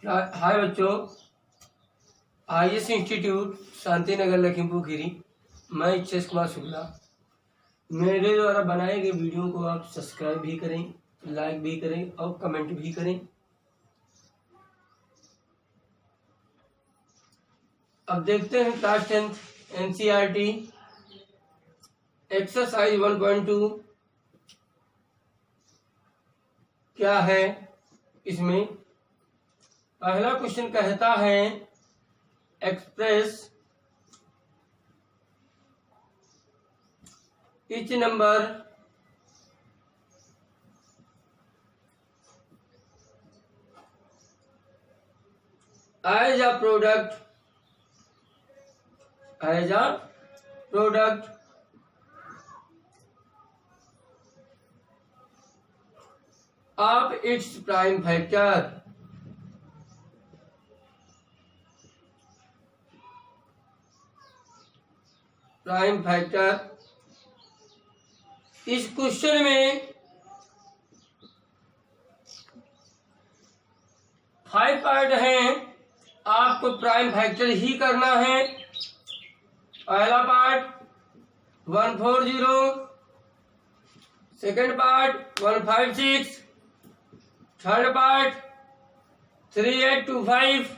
हाय बच्चों, IS institute Shanti Nagar Lakhimpur Kheri. मैं इच्छेश कुमार शुक्ला। मेरे द्वारा बनाए गए वीडियो को आप सब्सक्राइब भी करें, लाइक भी करें और कमेंट भी करें। अब देखते हैं क्लास 10th NCERT एक्सरसाइज 1.2 क्या है। इसमें पहला क्वेश्चन कहता है express each number as a product of its prime factor। Prime factor इस क्वेश्चन में 5 पार्ट हैं। आपको प्राइम फैक्टर ही करना है। पहला part 140, second part 156, third part 3825,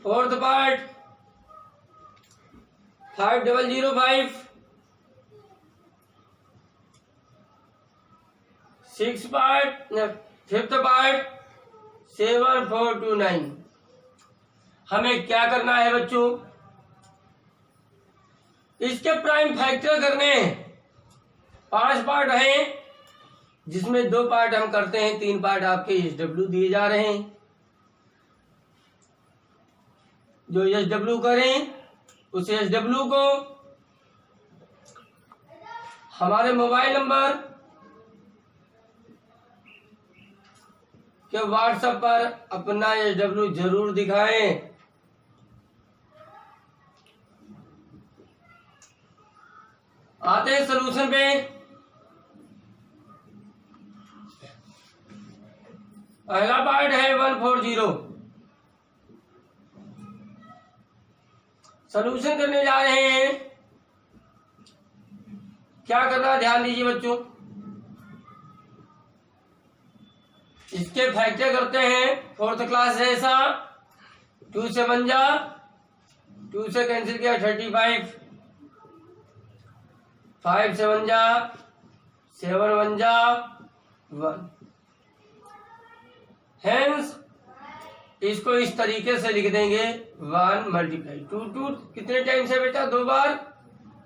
fourth part 5005, fifth part 7429। हमें क्या करना है बच्चों, इसके प्राइम फैक्टर करने हैं। 5 पार्ट हैं, जिसमें 2 पार्ट हम करते हैं, 3 पार्ट आपके SW दिए जा रहे हैं। जो SW करें उस SW को हमारे मोबाइल नंबर के व्हाट्सएप पर अपना SW जरूर दिखाएं। आते हैं सलूशन पे। पहला पार्ट है 140। सलूशन करने जा रहे हैं। क्या करना, ध्यान दीजिए बच्चों। इसके फैक्टर करते हैं। 4th क्लास है ऐसा। 2 से 1 जा, 2 से कैंसिल किया 35, 5 से 1 जा, 7 1 जा 1। हेंस इसको इस तरीके से लिख देंगे 1 मल्टीप्लाई 2 कितने टाइम से बेटा, 2 बार,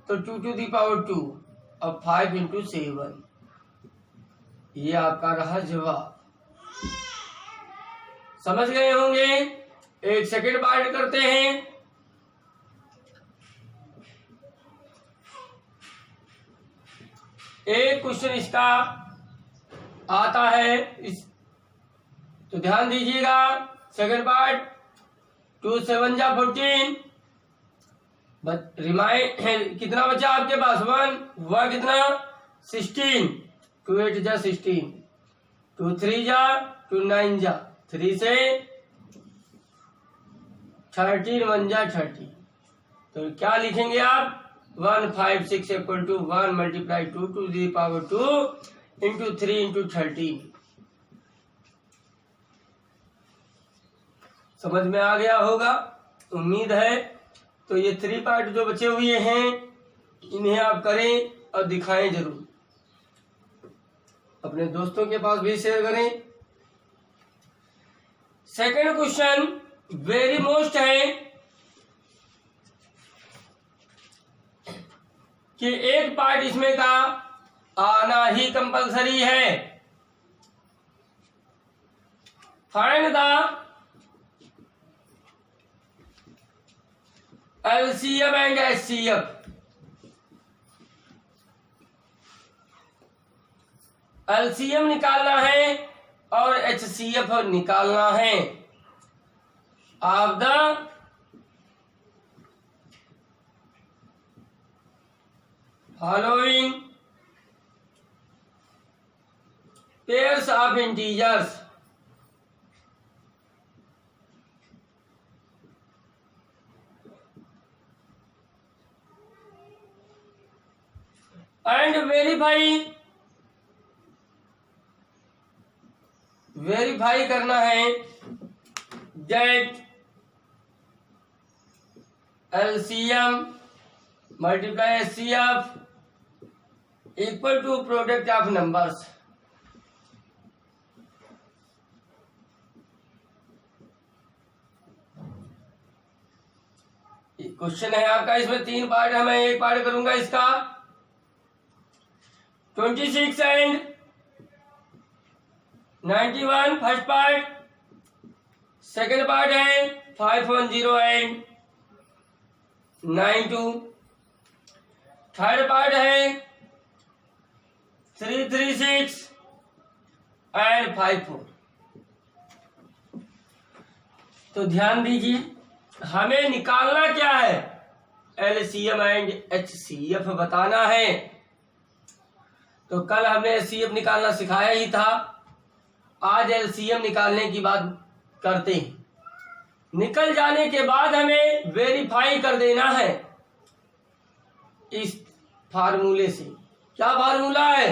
तो 2 to the power 2 और 5 into 7। ये आपका रहा जवाब। समझ गए होंगे। एक सेकंड पार्ट करते हैं। एक क्वेश्चन इसका आता है तो ध्यान दीजिएगा। सेकंड पार्ट 2 से 1 जा 14, रिमाइंड कितना बचा आपके पास 1, वह कितना 16, 2 8 जा 16, 2 3 जा 2 9 जा 3 से 13 1 जा 30। तो क्या लिखेंगे आप, 1 5 6 equal to 1 multiply 2 to the power 2 into 3 into 13। समझ में आ गया होगा, उम्मीद है। तो ये 3 पार्ट जो बचे हुए हैं, इन्हें आप करें और दिखाएं जरूर। अपने दोस्तों के पास भी शेयर करें। सेकंड क्वेश्चन वेरी मोस्ट है कि एक पार्ट इसमें का आना ही कंपलसरी है। Find the LCM and HCF। LCM निकालना है और HCF निकालना है। Of the following pairs of integers and verify करना है that LCM multiply HCF equal to product of numbers. Question है आपका, इसमें 3 पार्ट है, मैं एक पार्ट करूंगा इसका। 26 and 91 first part, second part है 510 एंड 92, थर्ड पार्ट है 336 एंड 54। तो ध्यान दीजिए, हमें निकालना क्या है, LCM एंड HCF बताना है। तो कल हमने HCF निकालना सिखाया ही था, आज LCM निकालने की बात करते हैं। निकल जाने के बाद हमें वेरीफाई कर देना है इस फार्मूले से। क्या फार्मूला है,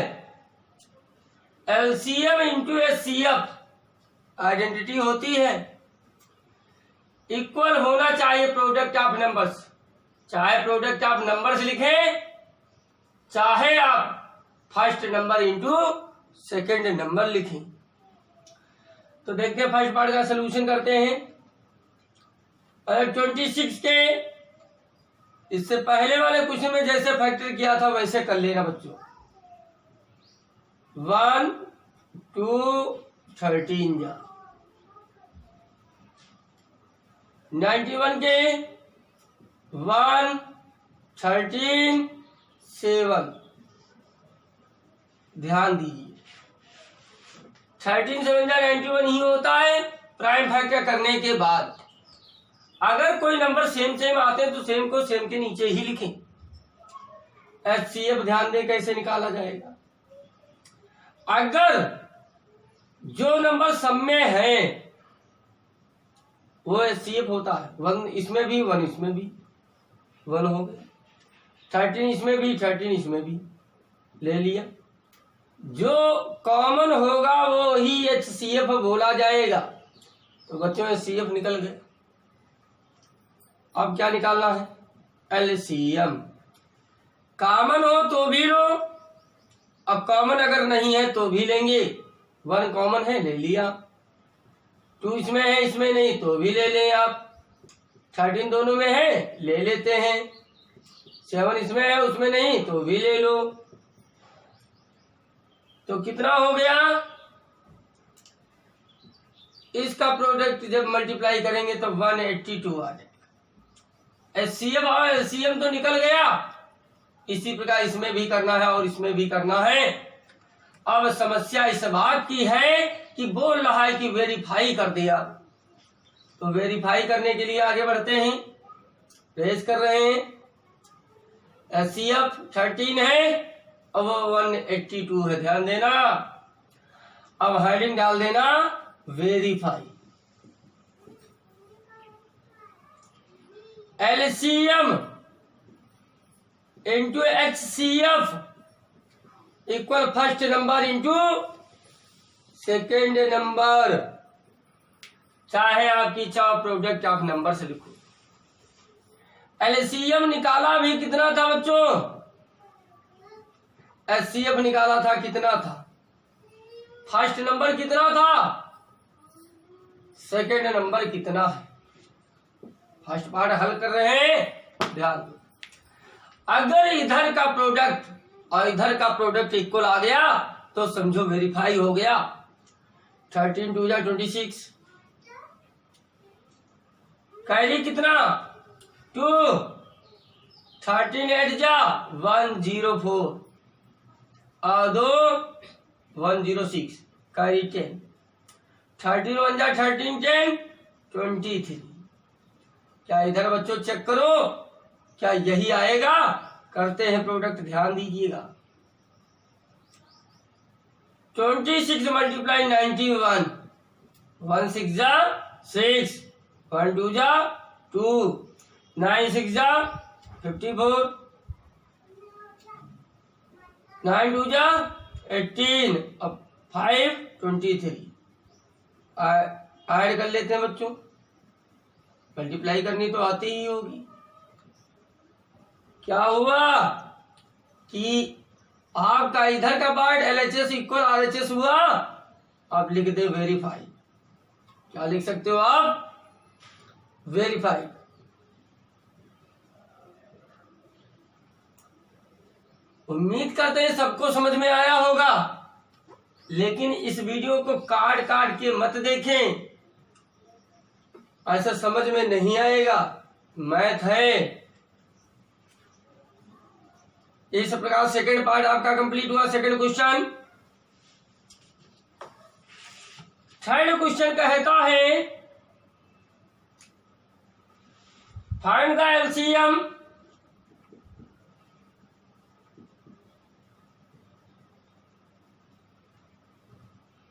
LCM इंटू HCF आइडेंटिटी होती है, इक्वल होना चाहिए प्रोडक्ट ऑफ नंबर्स। चाहे प्रोडक्ट ऑफ नंबर्स लिखें, चाहे आप first number into second number लिखें। तो देखते हैं फर्स्ट पार्ट का सलूशन करते हैं। 26 के इससे पहले वाले क्वेश्चन में जैसे फैक्टर किया था वैसे कर लेना बच्चों। 1 2 13 जा। 91 के 1 13 7। ध्यान दीजिए, 13 7 जा 91 ही होता है प्राइम फैक्टर करने के बाद। अगर कोई नंबर सेम आते हैं तो सेम को सेम के नीचे ही लिखें। HCF ध्यान दें कैसे निकाला जाएगा। अगर जो नंबर सब में है वो HCF होता है। 1 इसमें भी 1 इसमें भी 1 हो गया, 13 इसमें भी 13 इसमें भी ले लिया। जो कॉमन होगा वो ही HCF बोला जाएगा। तो बच्चों HCF निकल गए। अब क्या निकालना है, LCM। कॉमन हो तो भी लो, अब कॉमन अगर नहीं है तो भी लेंगे। 1 कॉमन है, ले लिया। 2 इसमें है, इसमें नहीं तो भी ले लें आप। 13 दोनों में है, ले लेते हैं। 7 इसमें है, उसमें नहीं तो भी ले लो। तो कितना हो गया, इसका प्रोडक्ट जब मल्टीप्लाई करेंगे तो 182 आ जाएगा। HCF और LCM तो निकल गया। इसी प्रकार इसमें भी करना है और इसमें भी करना है। अब समस्या इस बात की है कि बोल रहा है कि वेरीफाई कर दिया। तो वेरीफाई करने के लिए आगे बढ़ते हैं, रेस कर रहे हैं। HCF 13 है, अब 182 है, ध्यान देना। अब हेडिंग डाल देना verify. LCM into HCF equal first number into second number. चाहे आपकी चाह प्रोडक्ट ऑफ नंबर से लिखो। LCM निकाला भी कितना था बच्चों, HCF निकाला था कितना था, फर्स्ट नंबर कितना था, सेकेंड नंबर कितना है। फर्स्ट पार्ट हल कर रहे हैं, ध्यान दो। अगर इधर का प्रोडक्ट और इधर का प्रोडक्ट इक्वल आ गया तो समझो वेरीफाई हो गया। 13 2 26, कैरी कितना 2, 13 8 जा 104 और 2 106, कैरी 10, 13 1 जा 13 10 23। क्या इधर बच्चों चेक करो, क्या यही आएगा। करते हैं प्रोडक्ट, ध्यान दीजिएगा। 26 मल्टीप्लाई 91, 1 6 जा 6, 1 2 जा 2, 9 6 जा 54, 9 2 जा 18, अब 5 23। ऐड कर लेते हैं बच्चों, मल्टीप्लाई करनी तो आती ही होगी। क्या हुआ कि आपका इधर का पार्ट LHS इक्वल RHS हुआ। आप लिख दे वेरीफाई। क्या लिख सकते हो आप? वेरीफाई। उम्मीद करते हैं सबको समझ में आया होगा, लेकिन इस वीडियो को काट काट के मत देखें, ऐसा समझ में नहीं आएगा। मैथ है। इस प्रकार सेकंड पार्ट आपका कंप्लीट हुआ। Second question. थर्ड क्वेश्चन कहता है find the LCM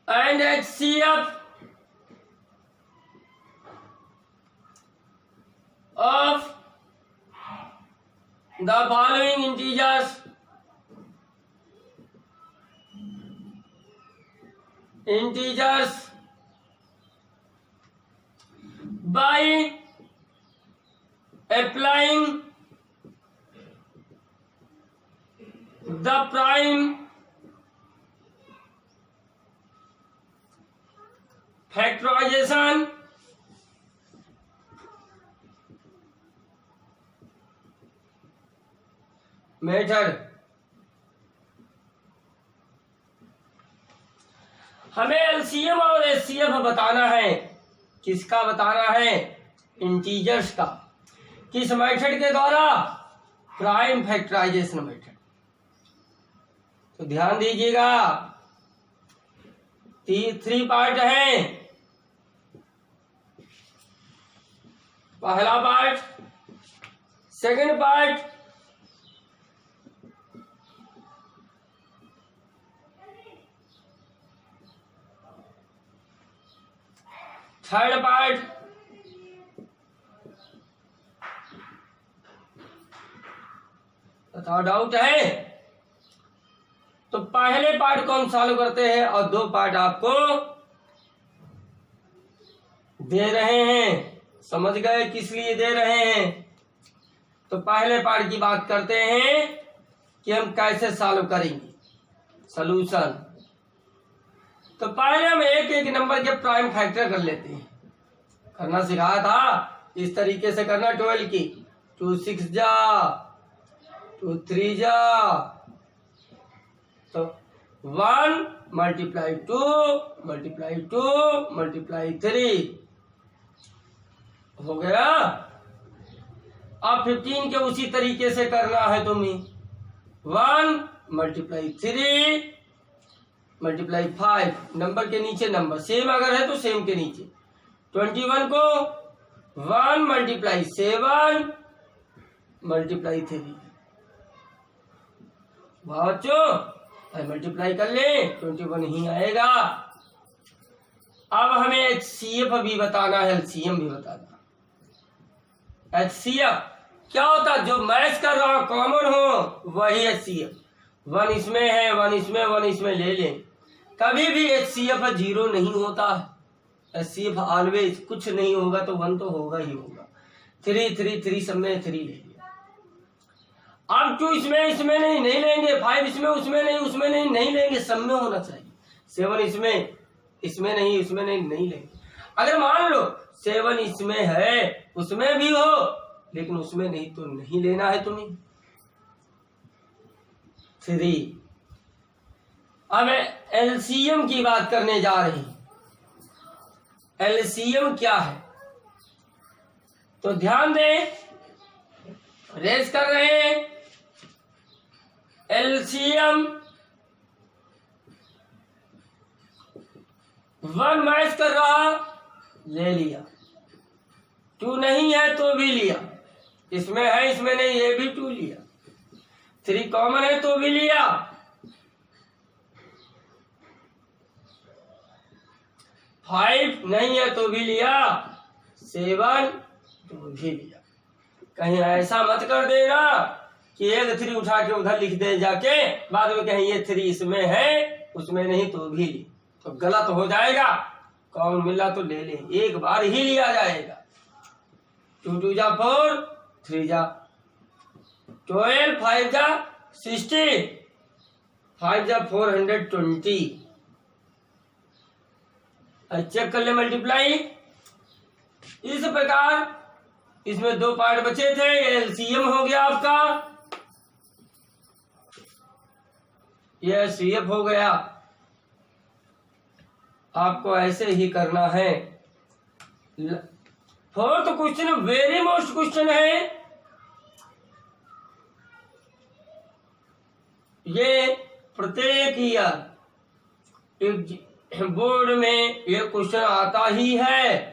and HCF of the following integers by applying the prime factorization method. हमें एलसीएम और एचसीएफ बताना है। किसका बताना है? इंटीजर्स का। किस मेथड के द्वारा? Prime factorisation method. तो ध्यान दीजिएगा, 3 पार्ट है। पहला part, second part, third part. तो डाउट है तो पहले पार्ट को हम सॉल्व करते हैं और 2 पार्ट आपको दे रहे हैं। समझ गए किस लिए दे रहे हैं? तो पहले पार्ट की बात करते हैं कि हम कैसे सॉल्व करेंगे सॉल्यूशन। तो पहले हम एक नंबर के प्राइम फैक्टर कर लेते हैं। करना सिखाया था, इस तरीके से करना। 12 की 2 6 जा 2 3 जा, तो 1 मल्टीप्लाई 2 मल्टीप्लाई 2 मल्टीप्लाई 3 हो गया। अब 15 के उसी तरीके से करना है तुम्हें। 1 मल्टीप्लाई 3 मल्टीप्लाई 5, नंबर के नीचे नंबर, सेम अगर है तो सेम के नीचे। 21 को 1 मल्टीप्लाई 7 मल्टीप्लाई 3। बच्चों मल्टीप्लाई कर ले, 21 ही आएगा। अब हमें HCF भी बताना है, LCM भी बताना। HCF क्या होता है? जो मैच कर रहा हो, कॉमन हो, वही HCF। 1 इसमें है, 1 इसमें, 1 इसमें ले लें। कभी भी HCF 0 नहीं होता है। HCF ऑलवेज, कुछ नहीं होगा तो 1 तो होगा ही होगा। 3 3 3 सब में 3 ले लिया। अब 2 इसमें नहीं लेंगे। 5 इसमें, उसमें नहीं लेंगे। सब में होना चाहिए। 7 इसमें नहीं लेंगे। अगर मान लो 7 इसमें है, उसमें भी हो, लेकिन उसमें नहीं तो नहीं लेना है तुम्हें। 3। अब LCM की बात करने जा रहे हैं। LCM क्या है? तो ध्यान दें, रेस कर रहे हैं। LCM 1 मैच कर रहा, ले लिया। 2 नहीं है तो भी लिया। इसमें है, इसमें नहीं, ये भी 2 लिया। 3 कॉमन है तो भी लिया। 5 नहीं है तो भी लिया, 7 तो भी लिया। कहीं ऐसा मत कर देना कि एक 3 उठा के उधर लिख दे जाके, बाद में कहीं ये 3 इसमें है उसमें नहीं तो भी ली, तो गलत हो जाएगा। कॉमन मिला तो ले ले, एक बार ही लिया जाएगा। 2 2 जा 4, 3 जा 12, 5 जा 60, 5 जा 420। चेक कर ले मल्टीप्लाई। इस प्रकार इसमें 2 पार्ट बचे थे, एलसीएम हो गया आपका, ये एचसीएफ हो गया। आपको ऐसे ही करना है। 4th question very most question है। ये प्रत्येक ईयर बोर्ड में ये क्वेश्चन आता ही है।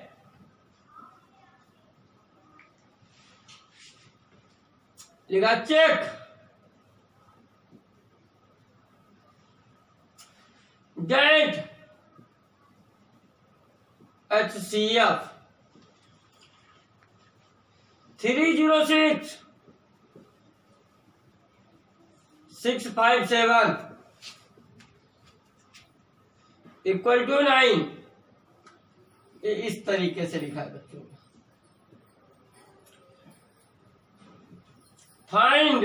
लिखा check that HCF 306 657 equal to 9। इस तरीके से लिखा है बच्चों। फाइंड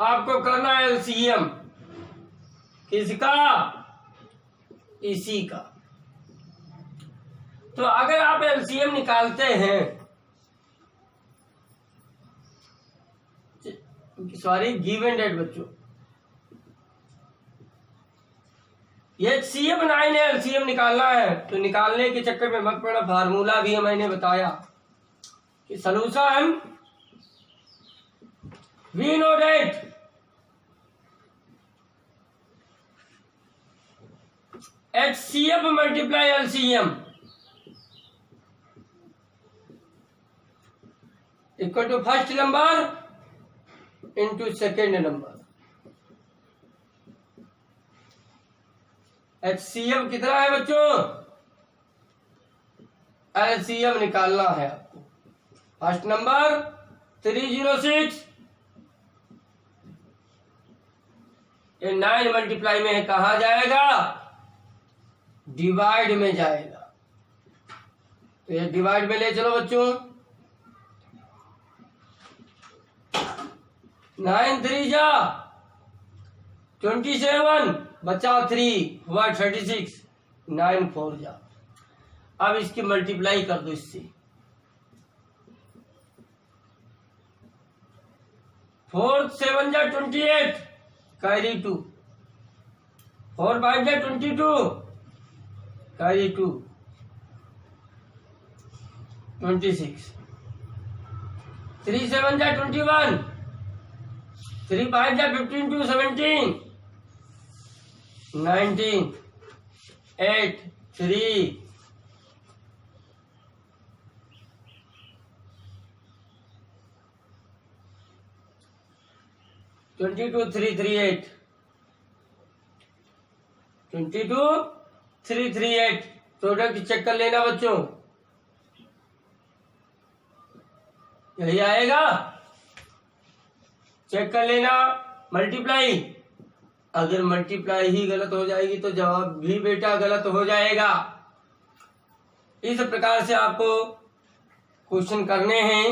आपको करना है एलसीएम किसका, इसी का। तो अगर आप एलसीएम निकालते हैं, सॉरी गिवन डेट बच्चों, ये HCF 9 है, एलसीएम निकालना है। तो निकालने के चक्कर में मत पड़ना, फार्मूला भी मैंने बताया कि solution we know that HCF multiply LCM equal to first number into second number. HCF कितना है बच्चों, LCM निकालना है आपको। फर्स्ट नंबर 306, ये 9 मल्टीप्लाई में कहा जाएगा, डिवाइड में जाएगा। तो ये डिवाइड में ले चलो बच्चों। 9 3 जा 27, बचा 3 हुआ 36, 9 4 जा। अब इसकी मल्टीप्लाई कर दो इससे। 4 7 जा 28, कैरी 2, 4 5 जा 22, कैरी 2, 26, 3 7 जा 21, 3 5 जा 15 2 17, 19, 8 3, 22 3 3 8, 22 3 3 8। प्रोडक्ट चेक कर लेना बच्चों, यही आएगा, चेक कर लेना। मल्टीप्लाई, अगर मल्टीप्लाई ही गलत हो जाएगी तो जवाब भी बेटा गलत हो जाएगा। इस प्रकार से आपको क्वेश्चन करने हैं।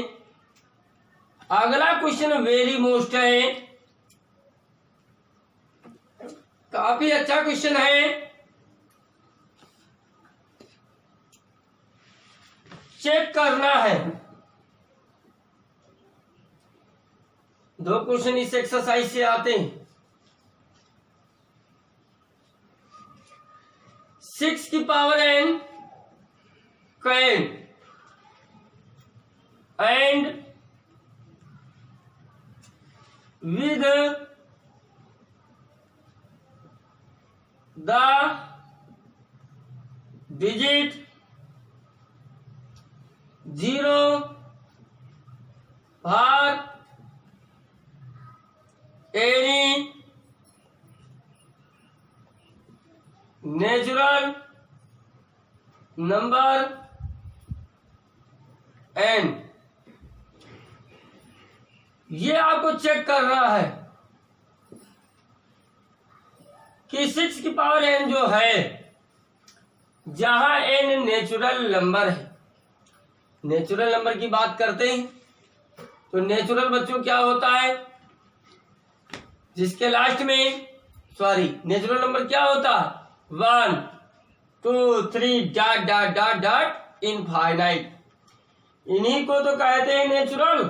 अगला क्वेश्चन वेरी मोस्ट है, काफी अच्छा क्वेश्चन है। चेक करना है। 2 क्वेश्चन इस एक्सरसाइज से आते हैं। 6 की power n can and with the digit 0 भार एनी नेचुरल नंबर n, ये आपको चेक करना है कि 6 की पावर n जो है, जहां n नेचुरल नंबर है, नेचुरल नंबर की बात करते हैं तो नेचुरल बच्चों क्या होता है, जिसके लास्ट में नेचुरल नंबर क्या होता है, 1 2 3 dot dot dot dot infinite, इन्हीं को तो कहते हैं नेचुरल।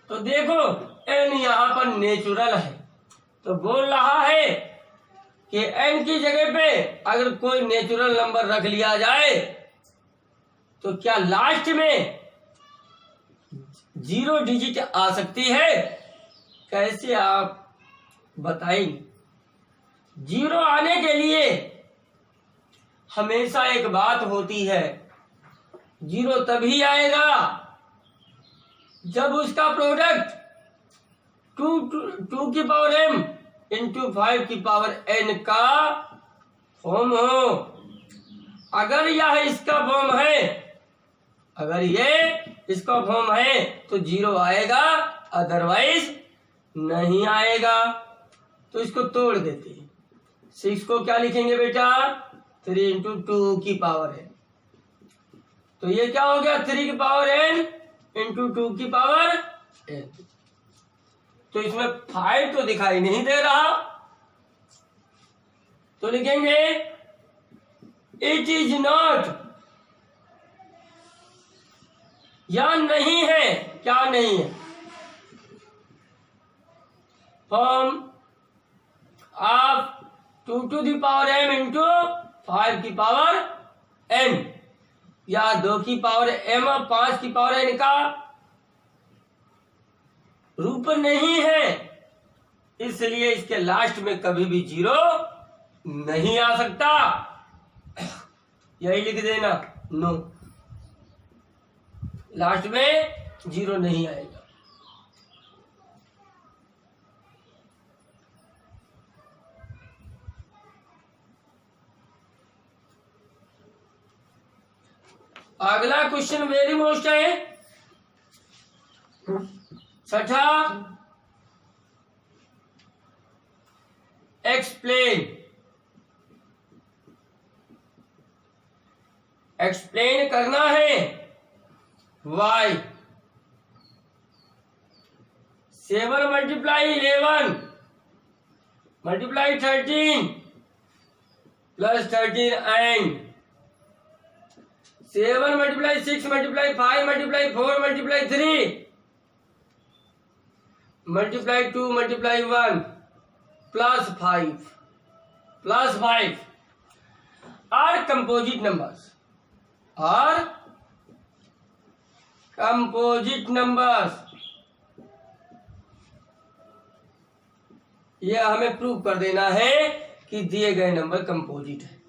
तो देखो n यहां पर नेचुरल है, तो बोल रहा है कि n की जगह पे अगर कोई नेचुरल नंबर रख लिया जाए तो क्या लास्ट में 0 डिजिट आ सकती है? कैसे आप बताएंगे? 0 आने के लिए हमेशा एक बात होती है, 0 तभी आएगा जब उसका प्रोडक्ट 2 की पावर m इंटू 5 की पावर n का फॉर्म हो। अगर यह इसका फॉर्म है, अगर ये इसका फॉर्म है तो 0 आएगा, अदरवाइज नहीं आएगा। तो इसको तोड़ देते हैं। 6 को क्या लिखेंगे बेटा, 3 इंटू 2 की पावर n, तो ये क्या हो गया, 3 की पावर n इंटू 2 की पावर n। तो इसमें 5 तो दिखाई नहीं दे रहा, तो लिखेंगे इट इज नॉट, या नहीं है, क्या नहीं है, form of 2 to the power m into 5 की पावर n, या 2 की पावर m और 5 की पावर n का रूप नहीं है, इसलिए इसके लास्ट में कभी भी 0 नहीं आ सकता। यही लिख देना, नो, लास्ट में 0 नहीं आएगा। अगला क्वेश्चन वेरी मोस्ट है, 6, एक्सप्लेन करना है y 7 multiply 11 multiply 13 plus 13 and 7 multiply 6 multiply 5 multiply 4 multiply 3 multiply 2 multiply 1 plus 5 are composite numbers, और कंपोजिट नंबर्स, यह हमें प्रूव कर देना है कि दिए गए नंबर कंपोजिट है।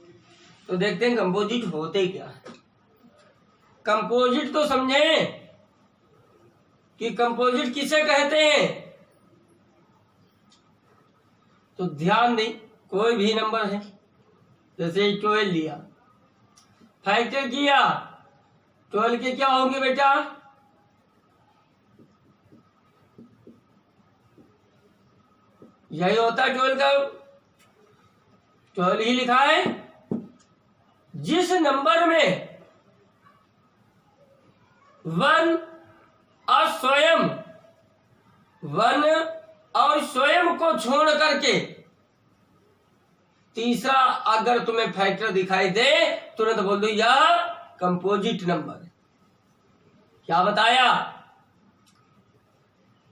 तो देखते हैं कंपोजिट होते क्या है। कंपोजिट तो समझे कि कंपोजिट किसे कहते हैं, तो ध्यान दें, कोई भी नंबर है, जैसे 12 लिया, फैक्टर किया, 12 के क्या होंगे बेटा, यही होता है 12 का, 12 ही लिखा है। जिस नंबर में 1 और स्वयं को छोड़ करके तीसरा अगर तुम्हें फैक्टर दिखाई दे, तुरंत बोल दो यह कंपोजिट नंबर है। क्या बताया,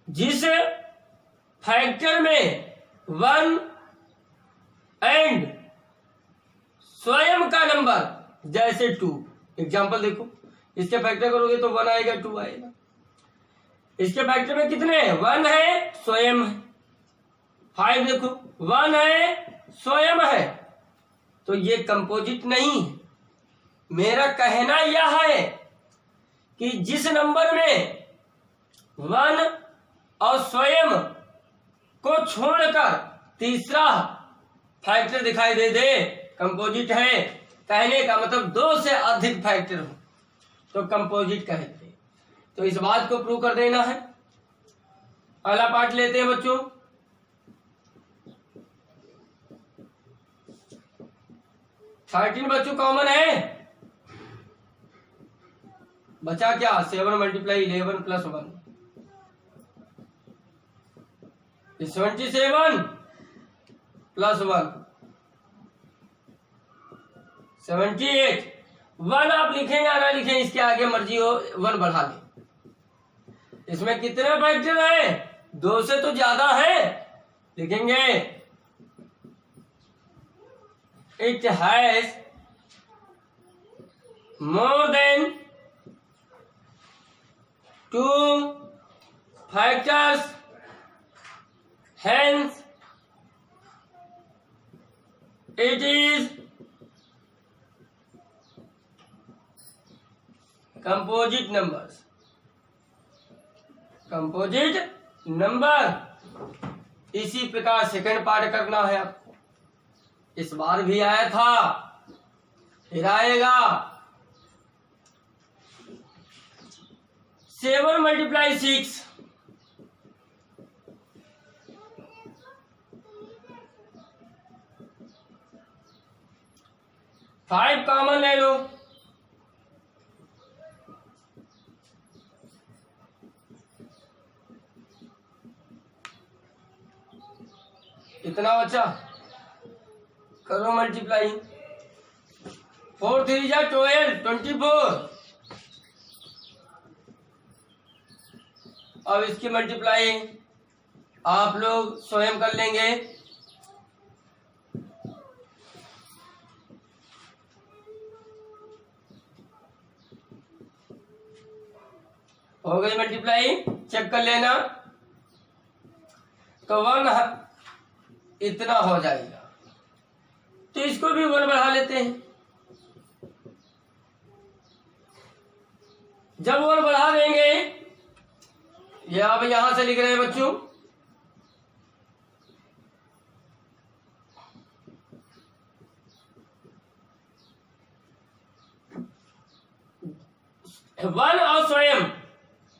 जिस फैक्टर में 1 एंड स्वयं का नंबर, जैसे 2, एग्जांपल देखो, इसके फैक्टर करोगे तो 1 आएगा, 2 आएगा। इसके फैक्टर में कितने हैं, 1 है, स्वयं है। 5 देखो, 1 है, स्वयं है, तो ये कंपोजिट नहीं है। मेरा कहना यह है कि जिस नंबर में 1 और स्वयं को छोड़कर तीसरा फैक्टर दिखाई दे कंपोजिट है। कहने का मतलब दो से अधिक फैक्टर हो तो कंपोजिट कहते हैं। तो इस बात को प्रूव कर देना है। पहला पार्ट लेते हैं बच्चों। थर्टीन बच्चों कॉमन है, बचा क्या 7 मल्टीप्लाई 11 प्लस 1 77 प्लस 1 78। 1 आप लिखें या ना लिखें इसके आगे मर्जी हो, 1 बढ़ा लें। इसमें कितने फैक्टर है? 2 से तो ज्यादा है, लिखेंगे it has more than 2 factors, hence it is composite numbers। Composite number. इसी प्रकार सेकंड पार्ट करना है आपको। इस बार भी आया था, फिर आएगा। 7 मल्टीप्लाई 6 5 कॉमन ले लो। इतना बचा, करो मल्टीप्लाई। 4 3 जा 12 24। अब इसकी मल्टीप्लाई आप लोग स्वयं कर लेंगे। हो गई मल्टीप्लाई, चेक कर लेना। तो 1 इतना हो जाएगा, तो इसको भी 1 बढ़ा लेते हैं। जब 1 बढ़ा देंगे, ये आप यहां से लिख रहे हैं बच्चों, वन और स्वयं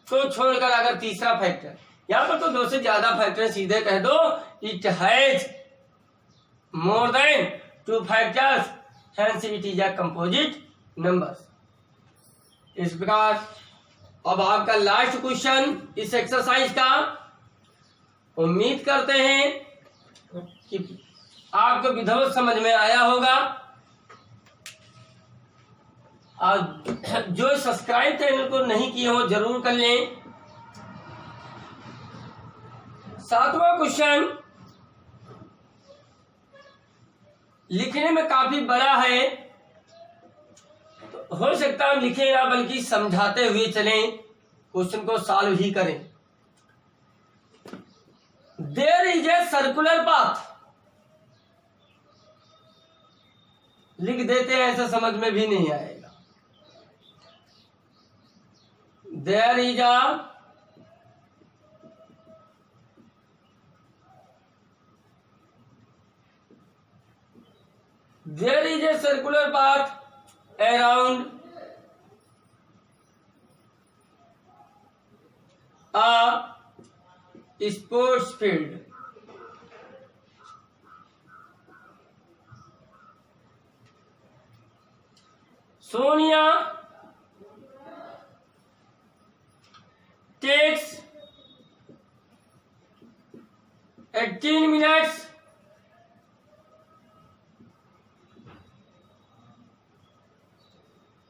को छोड़कर अगर तीसरा फैक्टर, यहां पर तो 2 से ज्यादा फैक्टर, सीधे कह दो it has more than 2 factors, hence it is a composite numbers. इस प्रकार अब आपका लास्ट क्वेश्चन इस एक्सरसाइज का, उम्मीद करते हैं कि आपको विधिवत समझ में आया होगा। और जो सब्सक्राइब चैनल को नहीं किए हो जरूर कर लें। 7वां क्वेश्चन लिखने में काफी बड़ा है, तो हो सकता है लिखे ना बल्कि समझाते हुए चलें, क्वेश्चन को सॉल्व ही करें। There is a circular path, लिख देते हैं, ऐसा समझ में भी नहीं आएगा। There is a circular path around a sports field. Sonia takes 18 minutes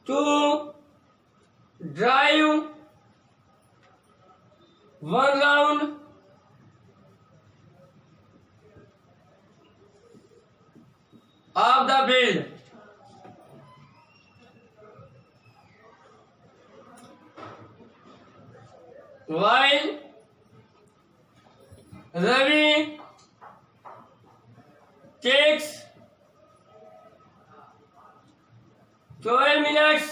to drive 1 round of the field. While Ravi takes 12 minutes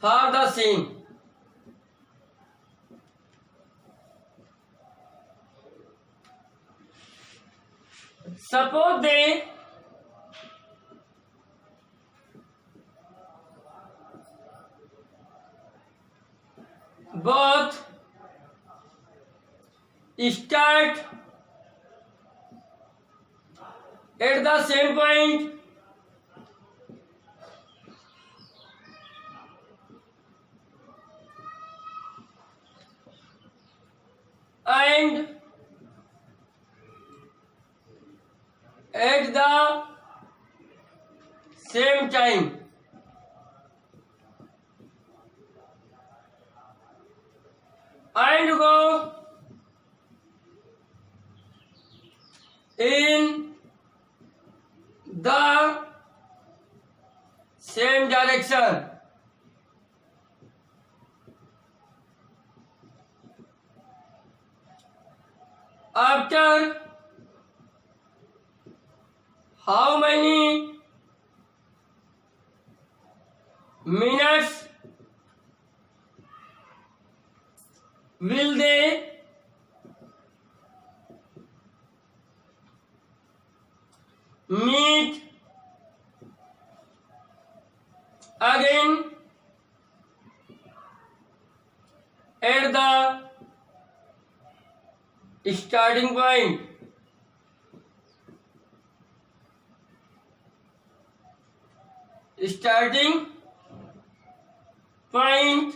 for the same. Suppose they both start at the same point and at the same time. And go in the same direction. After how many minutes will they meet again at the starting point? Starting point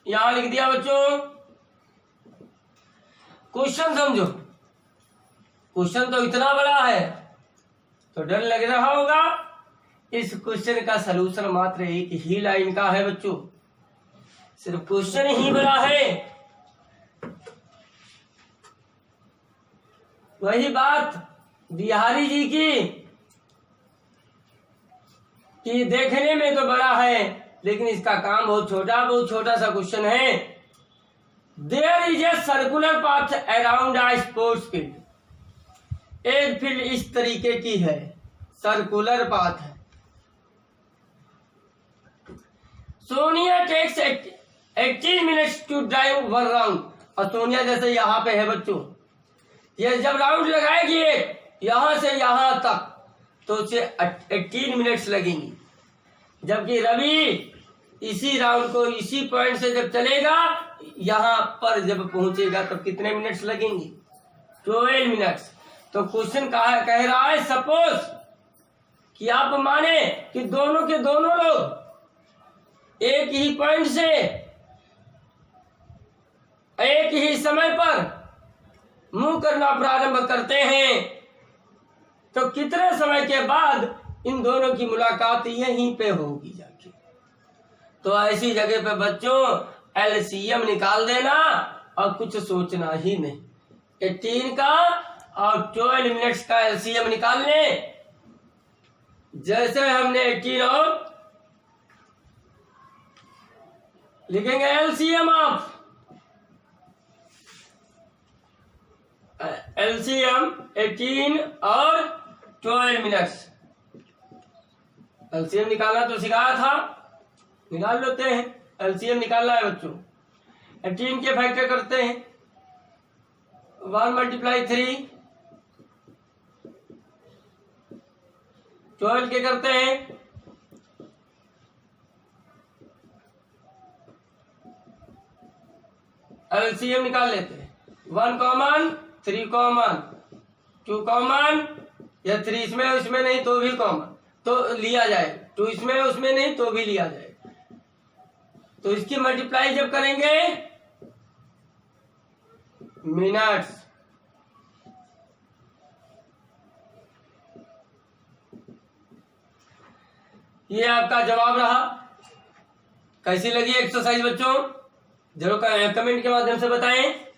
यहां लिख दिया बच्चों। Question समझो, question तो इतना बड़ा है तो डर लग रहा होगा। इस क्वेश्चन का सलूशन मात्र एक ही लाइन का है बच्चों, सिर्फ क्वेश्चन ही बड़ा है। वही बात बिहारी जी की कि देखने में तो बड़ा है लेकिन इसका काम बहुत छोटा सा क्वेश्चन है। There is a circular path around a sports field. एक फील्ड इस तरीके की है, सर्कुलर पाथ है। Sonia takes 18 minutes to drive 1 round. और सोनिया जैसे यहाँ पे है बच्चों, ये जब राउंड लगाएगी यहां से यहां तक तो उसे 18 मिनट्स लगेंगी, जबकि रवि इसी राउंड को इसी पॉइंट से जब चलेगा यहां पर जब पहुंचेगा तो कितने मिनट्स लगेंगे? 12 मिनट्स। तो क्वेश्चन कह रहा है सपोज कि आप माने कि दोनों के दोनों लोग एक ही पॉइंट से एक ही समय पर मूव करना प्रारंभ करते हैं तो कितने समय के बाद इन दोनों की मुलाकात यहीं पे होगी जाके। तो ऐसी जगह पे बच्चों एलसीएम निकाल देना और कुछ सोचना ही नहीं। 18 का और 12 मिनट्स का एलसीएम निकाल ले। जैसे हमने 18 और लिखेंगे एलसीएम ऑफ एलसीएम 18 और 12 मिनट्स। एलसीएम निकालना तो सिखाया था, निकाल लेते हैं। एलसीएम निकालना है बच्चों। 18 के फैक्टर करते हैं 1 × 3। 12 के करते हैं एलसीएम निकाल लेते हैं। 1 कॉमन, 3 कॉमन, 2 कॉमन, या 3 इसमें उसमें नहीं तो भी कॉमन तो लिया जाए, 2 इसमें उसमें नहीं तो भी लिया जाए। तो इसकी मल्टीप्लाई जब करेंगे मिनट्स, ये आपका जवाब रहा। कैसी लगी एक्सरसाइज बच्चों? जरूर कमेंट के माध्यम से बताएं।